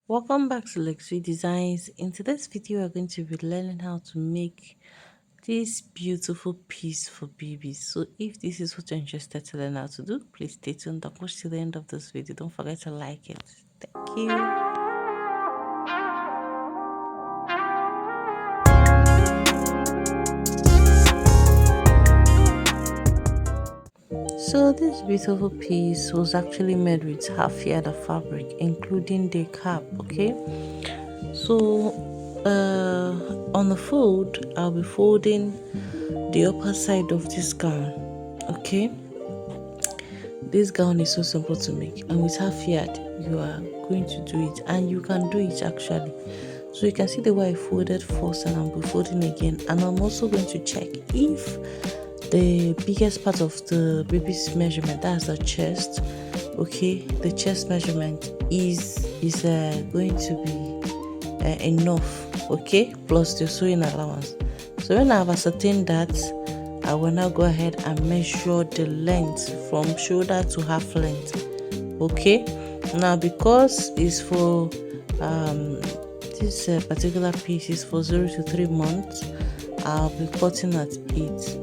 Welcome back to Luxury Designs. In today's video, we're going to be learning how to make this beautiful piece for babies. So if this is what you're interested to learn how to do, please stay tuned and watch till the end of this video. Don't forget to like it. Thank you. So this beautiful piece was actually made with half yard of fabric, including the cap, okay? So on the fold, I'll be folding the upper side of this gown, okay? This gown is so simple to make, and with half yard you are going to do it, and you can do it actually. So you can see the way I folded first, and I'll be folding again, and I'm also going to check if the biggest part of the baby's measurement, that's the chest, okay, the chest measurement is going to be enough, okay, plus the sewing allowance. So when I've ascertained that, I will now go ahead and measure the length from shoulder to half length, okay. Now because it's for this particular piece is for 0 to 3 months, I'll be cutting at 8.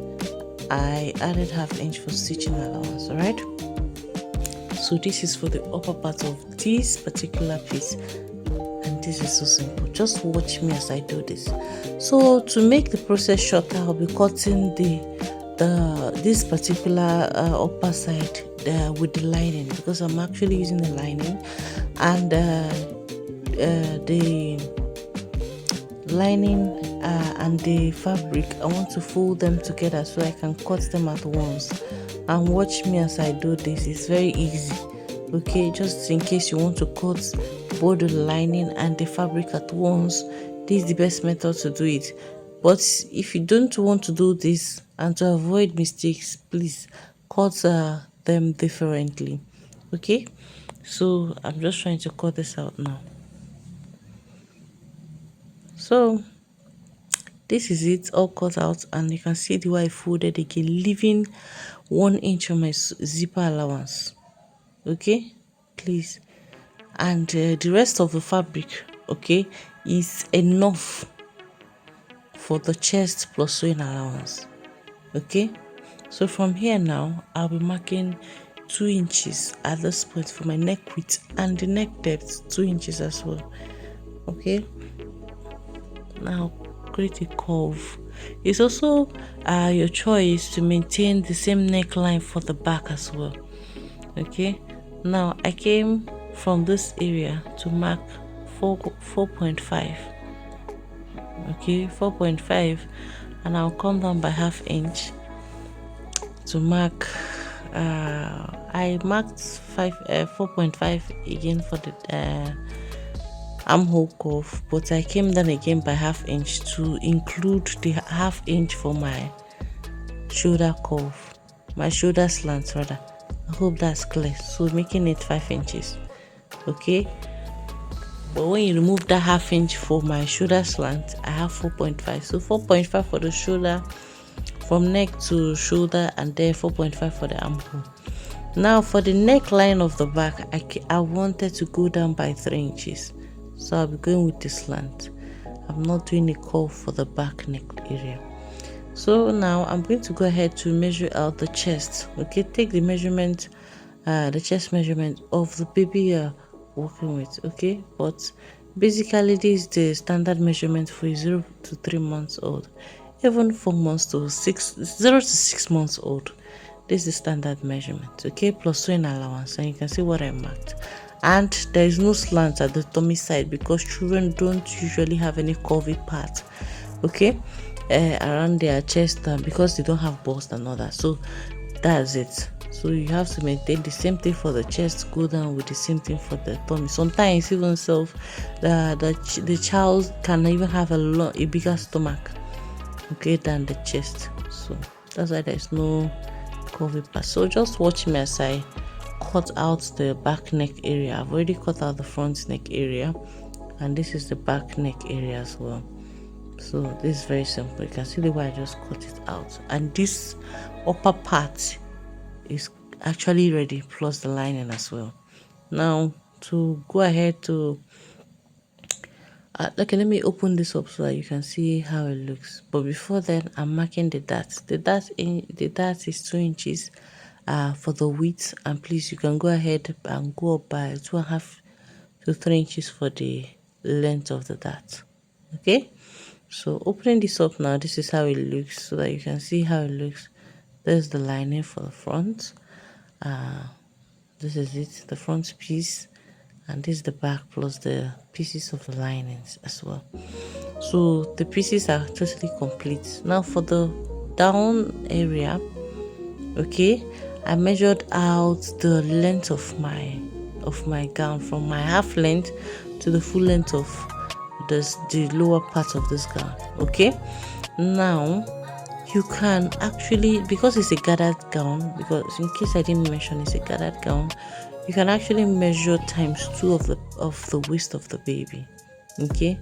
I added half inch for stitching allowance. All right, so this is for the upper part of this particular piece, and this is so simple. Just watch me as I do this. So to make the process shorter, I'll be cutting this particular upper side with the lining, because I'm actually using the lining, and the lining and the fabric, I want to fold them together so I can cut them at once. And watch me as I do this. It's very easy, okay, just in case you want to cut both the lining and the fabric at once, this is the best method to do it. But if you don't want to do this and to avoid mistakes, please cut them differently, okay. So I'm just trying to cut this out now. So this is it all cut out, and you can see the way I folded again, leaving 1 inch on my zipper allowance, okay, please. And the rest of the fabric, okay, is enough for the chest plus sewing allowance, okay. So from here now, I'll be marking 2 inches at this point for my neck width, and the neck depth 2 inches as well, okay. Now create a curve. It's also your choice to maintain the same neckline for the back as well, okay. Now I came from this area to mark 4.5, okay, 4.5, and I'll come down by half inch to mark I marked 4.5 again for the armhole curve, but I came down again by half inch to include the half inch for my shoulder curve, my shoulder slant rather. I hope that's clear. So making it 5 inches, okay. But when you remove that half inch for my shoulder slant, I have 4.5. So 4.5 for the shoulder, from neck to shoulder, and then 4.5 for the armhole. Now for the neckline of the back, I wanted to go down by 3 inches. So I'll be going with the slant. I'm not doing a curve for the back neck area. So now I'm going to go ahead to measure out the chest, okay. Take the measurement, the chest measurement of the baby you're working with, okay. But basically this is the standard measurement for a 0 to 3 months old, even 4 months to 0 to 6 months old. This is the standard measurement, okay, plus sewing allowance. And you can see what I marked. And there is no slant at the tummy side, because children don't usually have any curvy part, okay, around their chest, because they don't have bust and all that. So that's it. So you have to maintain the same thing for the chest, go down with the same thing for the tummy. Sometimes even the child can even have a bigger stomach, okay, than the chest. So that's why there's no curvy part. So just watch me as I cut out the back neck area. I've already cut out the front neck area, and this is the back neck area as well. So this is very simple. You can see the way I just cut it out, and this upper part is actually ready, plus the lining as well. Now to go ahead to Okay, let me open this up so that you can see how it looks. But before then, I'm marking the dart. The dart is 2 inches for the width, and please you can go ahead and go up by 2.5 to 3 inches for the length of the dart. Okay, so opening this up now, this is how it looks so that you can see how it looks. There's the lining for the front. This is it, the front piece, and this is the back plus the pieces of the linings as well. So the pieces are totally complete. Now for the down area, okay, I measured out the length of my gown from my half length to the full length of the lower part of this gown. Okay, now you can actually, because it's a gathered gown, because in case I didn't mention it's a gathered gown, you can actually measure times 2 of the waist of the baby. Okay,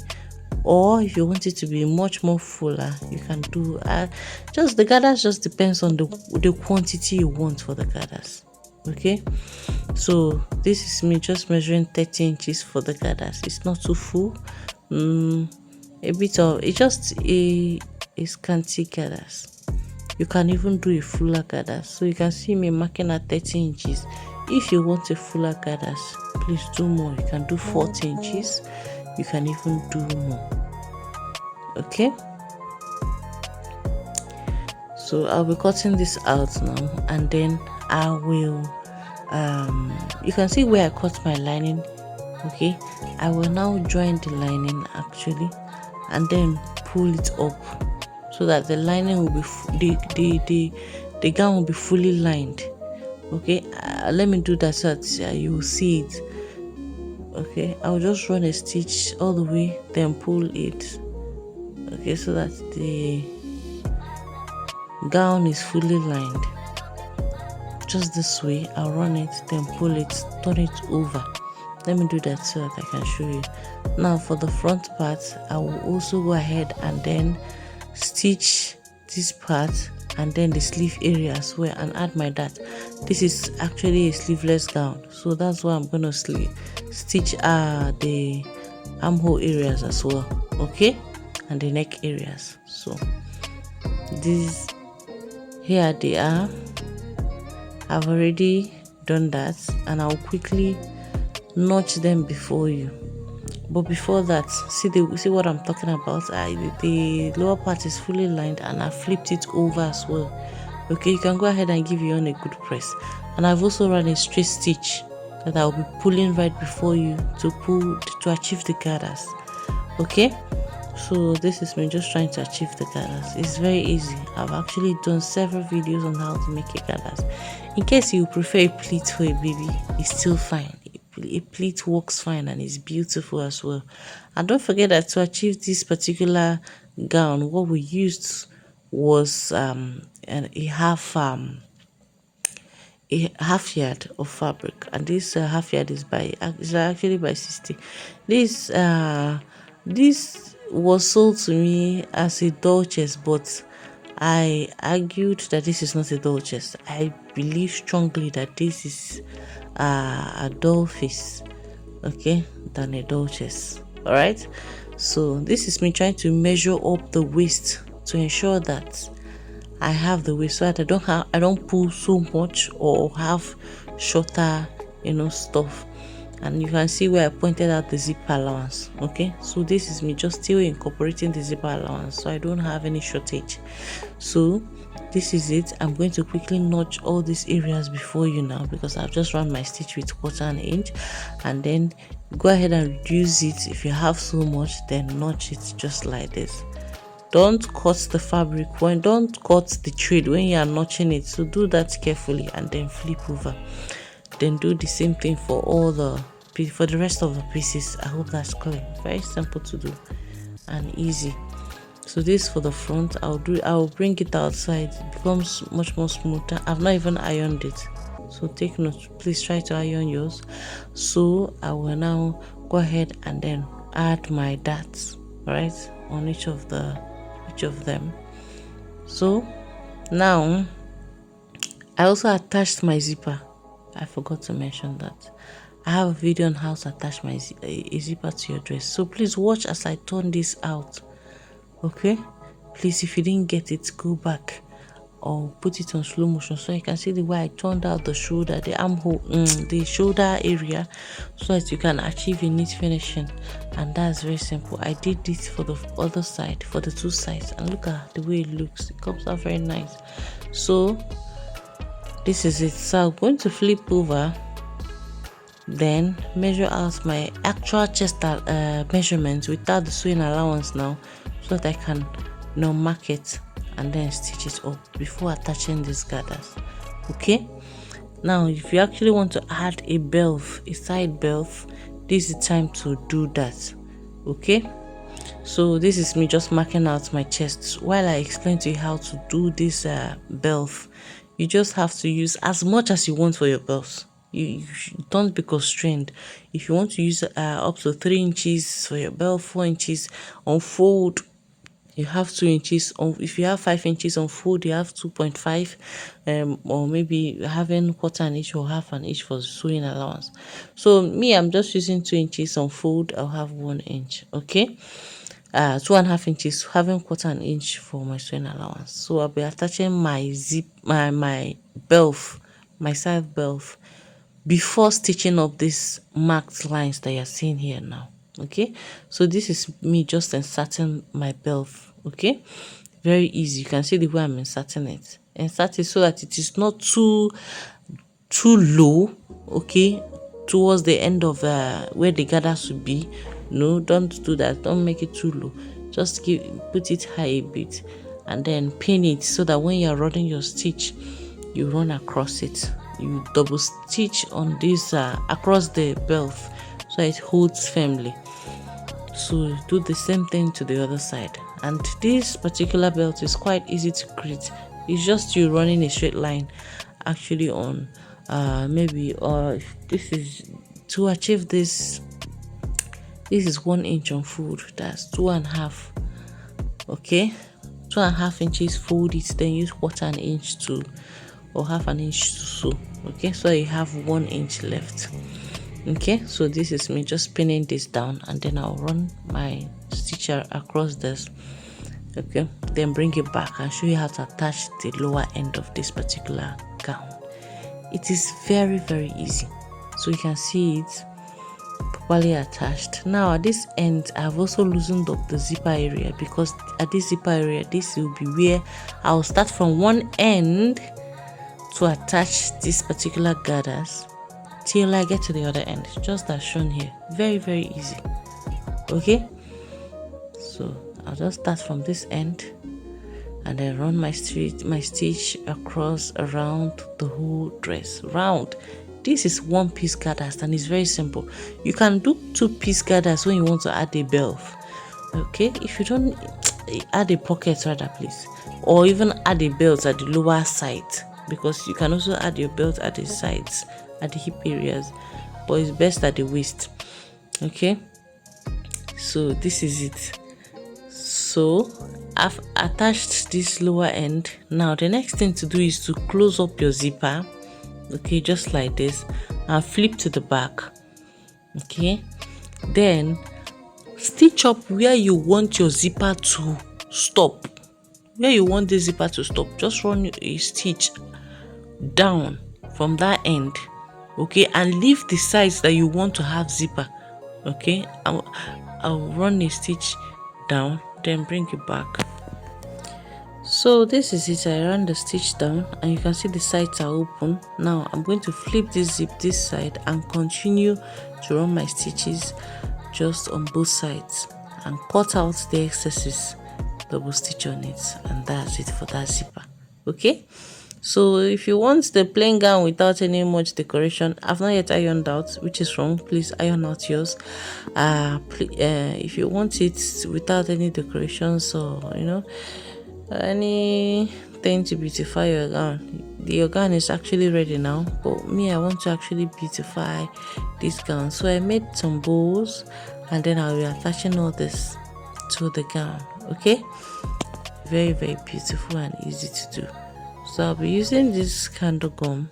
or if you want it to be much more fuller, you can do just the gathers just depends on the quantity you want for the gathers. Okay, so this is me just measuring 30 inches for the gathers. It's not too full, a bit of it's just a scanty gathers. You can even do a fuller gathers, so you can see me marking at 30 inches. If you want a fuller gathers, please do more. You can do 40 inches, you can even do more. Okay, so I'll be cutting this out now, and then I will you can see where I cut my lining. Okay, I will now join the lining actually, and then pull it up so that the lining will be the gown will be fully lined. Okay, let me do that so that you will see it. Okay, I'll just run a stitch all the way, then pull it. Okay, so that the gown is fully lined. Just this way, I'll run it, then pull it, turn it over. Let me do that so that I can show you. Now for the front part, I will also go ahead and then stitch this part and then the sleeve area as well, and add my dart. This is actually a sleeveless gown, so that's why I'm gonna stitch the armhole areas as well. Okay, and the neck areas. So these here they are. I've already done that, and I'll quickly notch them before you. But before that, see what I'm talking about. The lower part is fully lined, and I flipped it over as well. Okay, you can go ahead and give your own a good press. And I've also run a straight stitch that I'll be pulling right before you to achieve the gathers. Okay, so this is me just trying to achieve the gathers. It's very easy. I've actually done several videos on how to make a gathers. In case you prefer a pleat for a baby, it's still fine. A pleat works fine and is beautiful as well. And don't forget that to achieve this particular gown, what we used was a half yard of fabric, and this half yard is actually by 60. This was sold to me as a doll chest, but I argued that this is not a doll chest. I believe strongly that this is a doll face, okay, than a doll chest. All right, so this is me trying to measure up the waist to ensure that I have the waist so that I don't pull so much or have shorter stuff. And you can see where I pointed out the zipper allowance. Okay, so this is me just still incorporating the zipper allowance so I don't have any shortage. So this is it. I'm going to quickly notch all these areas before you now, because I've just run my stitch with 1/4 inch, and then go ahead and reduce it. If you have so much, then notch it just like this. Don't cut the fabric don't cut the thread when you are notching it, so do that carefully and then flip over. Then do the same thing for the rest of the pieces. I hope that's clear. Very simple to do and easy. So this for the front, I'll bring it outside. It becomes much more smoother. I've not even ironed it, so take note. Please try to iron yours. So I will now go ahead and then add my darts right on each of them. So now I also attached my zipper. I forgot to mention that. I have a video on how to attach a zipper to your dress, so please watch as I turn this out. Okay, please, if you didn't get it, go back or put it on slow motion so you can see the way I turned out the shoulder, the armhole, the shoulder area, so that you can achieve a neat finishing. And that's very simple. I did this for the other side, for the two sides, and look at the way it looks. It comes out very nice. So this is it. So I'm going to flip over, then measure out my actual chest measurement without the sewing allowance now, so that I can now mark it and then stitch it up before attaching these gathers. Okay, now if you actually want to add a belt, a side belt, this is the time to do that. Okay, so this is me just marking out my chest while I explain to you how to do this belt. You just have to use as much as you want for your belt. You don't be constrained. If you want to use up to 3 inches for your belt, 4 inches on fold, you have 2 inches on. If you have 5 inches on fold, you have 2.5, or maybe having quarter an inch or half an inch for sewing allowance. So me, I'm just using 2 inches on fold. I'll have 1 inch. Okay, 2.5 inches, having quarter an inch for my sewing allowance. So I'll be attaching my my belt, my side belt, before stitching up these marked lines that you're seeing here now. Okay, so this is me just inserting my belt. Okay, very easy. You can see the way I'm inserting it. Insert it so that it is not too low. Okay, towards the end of where the gather should be. No, don't do that. Don't make it too low. Just put it high a bit, and then pin it so that when you're running your stitch, you run across it. You double stitch on this across the belt so it holds firmly. So do the same thing to the other side. And this particular belt is quite easy to create. It's just you running a straight line actually on maybe this is to achieve this. This is 1 inch on fold, that's 2.5. Okay, 2.5 inches, fold it, then use quarter an inch to or half an inch to sew. Okay, so you have 1 inch left. Okay, so this is me just pinning this down, and then I'll run my stitcher across this. Okay, then bring it back and show you how to attach the lower end of this particular gown. It is very, very easy. So you can see it properly attached. Now at this end, I've also loosened up the zipper area, because at this zipper area, this will be where I'll start from one end to attach this particular gathers till I get to the other end, just as shown here. Very, very easy. Okay, so I'll just start from this end and then run my stitch across around the whole dress round. This is 1-piece gathers and it's very simple. You can do 2-piece gathers when you want to add a belt. Okay, if you don't, add a pocket rather, please, or even add a belt at the lower side, because you can also add your belt at the sides, at the hip areas, but it's best at the waist. Okay, so this is it. So I've attached this lower end. Now the next thing to do is to close up your zipper. Okay, just like this, and flip to the back. Okay, then stitch up where you want your zipper to stop. Where you want the zipper to stop, just run a stitch down from that end. Okay, and leave the sides that you want to have zipper. Okay, I'll run a stitch down, then bring it back. So this is it. I run the stitch down and you can see the sides are open. Now I'm going to flip this zip this side and continue to run my stitches just on both sides and cut out the excesses, double stitch on it, and that's it for that zipper. Okay, so if you want the plain gown without any much decoration, I've not yet ironed out, which is wrong. Please iron out yours. If you want it without any decorations, or anything to beautify your gown is actually ready now. But me, I want to actually beautify this gown, so I made some bows and then I'll be attaching all this to the gown. Okay, very, very beautiful and easy to do. So I'll be using this candle gum,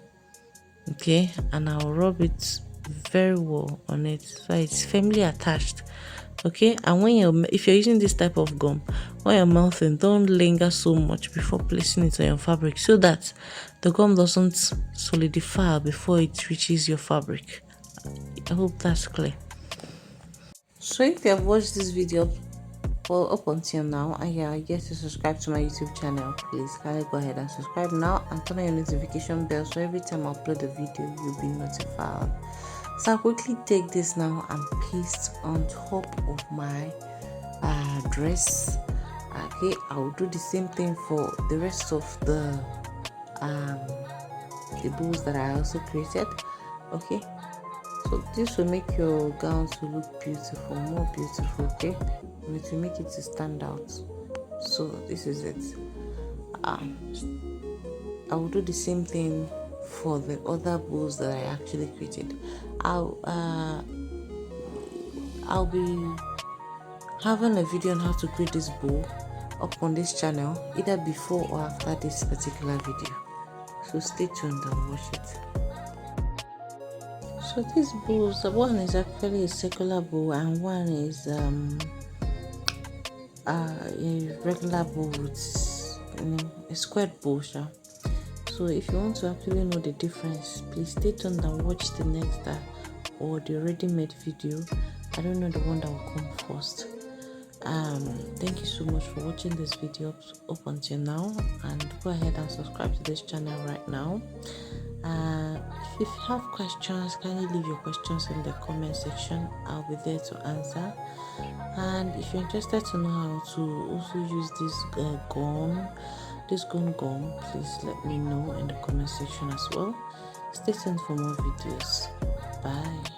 okay, and I'll rub it very well on it, so it's firmly attached. Okay, and if you're using this type of gum, when you're mouthing, don't linger so much before placing it on your fabric, so that the gum doesn't solidify before it reaches your fabric. I hope that's clear. So if you have watched this video up until now and you are yet to subscribe to my YouTube channel, please kindly go ahead and subscribe now and turn on your notification bell, so every time I upload a video you'll be notified. So I'll quickly take this now and paste on top of my dress. Okay, I'll do the same thing for the rest of the bows that I also created. Okay, so this will make your gown to look beautiful, more beautiful. Okay, and it will make it to stand out. So this is it. I will do the same thing for the other bows that I actually created. I'll be having a video on how to create this bow up on this channel, either before or after this particular video, so stay tuned and watch it. So these bows, one is actually a circular bow and one is a regular bow with a squared bow. So if you want to actually know the difference, please stay tuned and watch the next or the already made video. I don't know the one that will come first. Thank you so much for watching this video up until now, and go ahead and subscribe to this channel right now. If you have questions, kindly leave your questions in the comment section. I'll be there to answer. And if you're interested to know how to also use this gum, please let me know in the comment section as well. Stay tuned for more videos. Bye.